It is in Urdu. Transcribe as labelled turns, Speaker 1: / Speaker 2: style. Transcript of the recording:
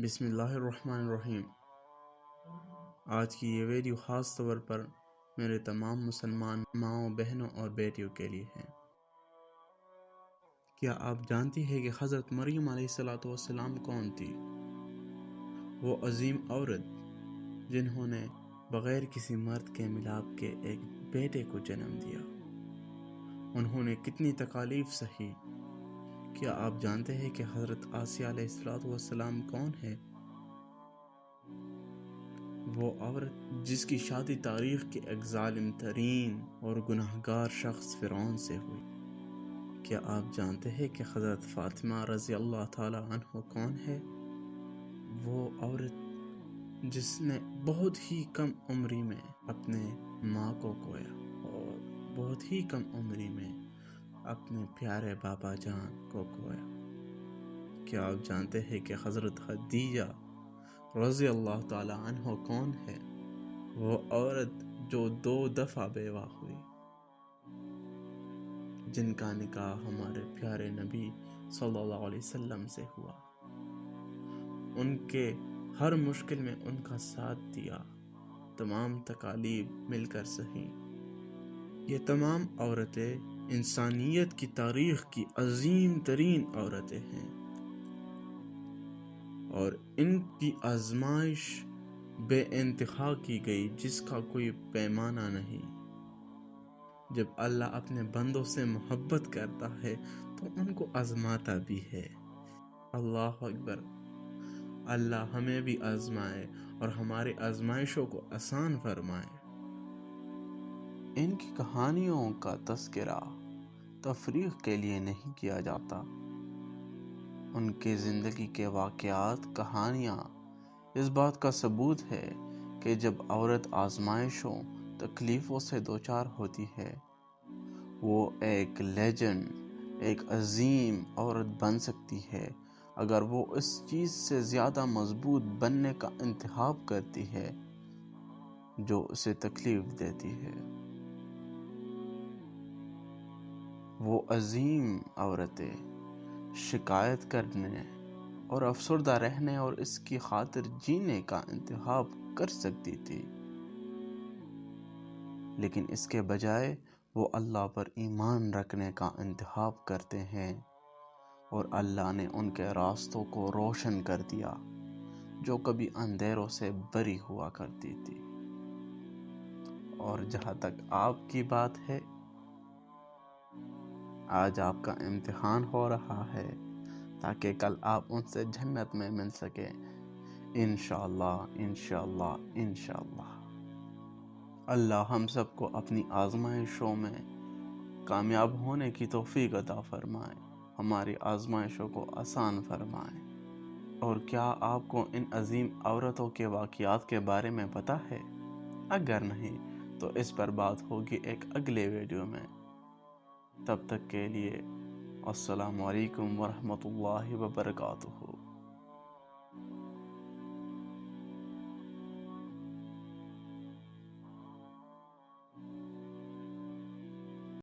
Speaker 1: بسم اللہ الرحمن الرحیم۔ آج کی یہ ویڈیو خاص طور پر میرے تمام مسلمان ماؤں، بہنوں اور بیٹیوں کے لیے ہے۔ کیا آپ جانتی ہیں کہ حضرت مریم علیہ السلام کون تھی؟ وہ عظیم عورت جنہوں نے بغیر کسی مرد کے ملاپ کے ایک بیٹے کو جنم دیا۔ انہوں نے کتنی تکالیف سہی۔ کیا آپ جانتے ہیں کہ حضرت آسیہ علیہ السلام کون ہے؟ وہ عورت جس کی شادی تاریخ کے ایک ظالم ترین اور گناہگار شخص فرعون سے ہوئی۔ کیا آپ جانتے ہیں کہ حضرت فاطمہ رضی اللہ تعالی عنہ کون ہے؟ وہ عورت جس نے بہت ہی کم عمری میں اپنے ماں کو کھویا اور بہت ہی کم عمری میں اپنے پیارے بابا جان کو کھویا۔ کیا آپ جانتے ہیں کہ حضرت خدیجہ رضی اللہ تعالی عنہ کون ہے؟ وہ عورت جو 2 دفعہ بیوہ ہوئی، جن کا نکاح ہمارے پیارے نبی صلی اللہ علیہ وسلم سے ہوا۔ ان کے ہر مشکل میں ان کا ساتھ دیا، تمام تکالیف مل کر سہی۔ یہ تمام عورتیں انسانیت کی تاریخ کی عظیم ترین عورتیں ہیں، اور ان کی آزمائش بے انتہا کی گئی جس کا کوئی پیمانہ نہیں۔ جب اللہ اپنے بندوں سے محبت کرتا ہے تو ان کو آزماتا بھی ہے۔ اللہ اکبر۔ اللہ ہمیں بھی آزمائے اور ہماری آزمائشوں کو آسان فرمائے۔ ان کی کہانیوں کا تذکرہ تفریح کے لیے نہیں کیا جاتا۔ ان کے زندگی کے واقعات، کہانیاں اس بات کا ثبوت ہے کہ جب عورت آزمائشوں، تکلیفوں سے دوچار ہوتی ہے، وہ ایک لیجنڈ، ایک عظیم عورت بن سکتی ہے اگر وہ اس چیز سے زیادہ مضبوط بننے کا انتخاب کرتی ہے جو اسے تکلیف دیتی ہے۔ وہ عظیم عورتیں شکایت کرنے اور افسردہ رہنے اور اس کی خاطر جینے کا انتخاب کر سکتی تھی، لیکن اس کے بجائے وہ اللہ پر ایمان رکھنے کا انتخاب کرتے ہیں، اور اللہ نے ان کے راستوں کو روشن کر دیا جو کبھی اندھیروں سے بری ہوا کرتی تھی۔ اور جہاں تک آپ کی بات ہے، آج آپ کا امتحان ہو رہا ہے تاکہ کل آپ ان سے جنت میں مل سکیں، انشاءاللہ انشاءاللہ انشاءاللہ۔ اللہ ہم سب کو اپنی آزمائشوں میں کامیاب ہونے کی توفیق عطا فرمائے، ہماری آزمائشوں کو آسان فرمائے۔ اور کیا آپ کو ان عظیم عورتوں کے واقعات کے بارے میں پتہ ہے؟ اگر نہیں تو اس پر بات ہوگی ایک اگلے ویڈیو میں۔ تب تک کے لیے السلام علیکم ورحمۃ اللہ وبرکاتہ۔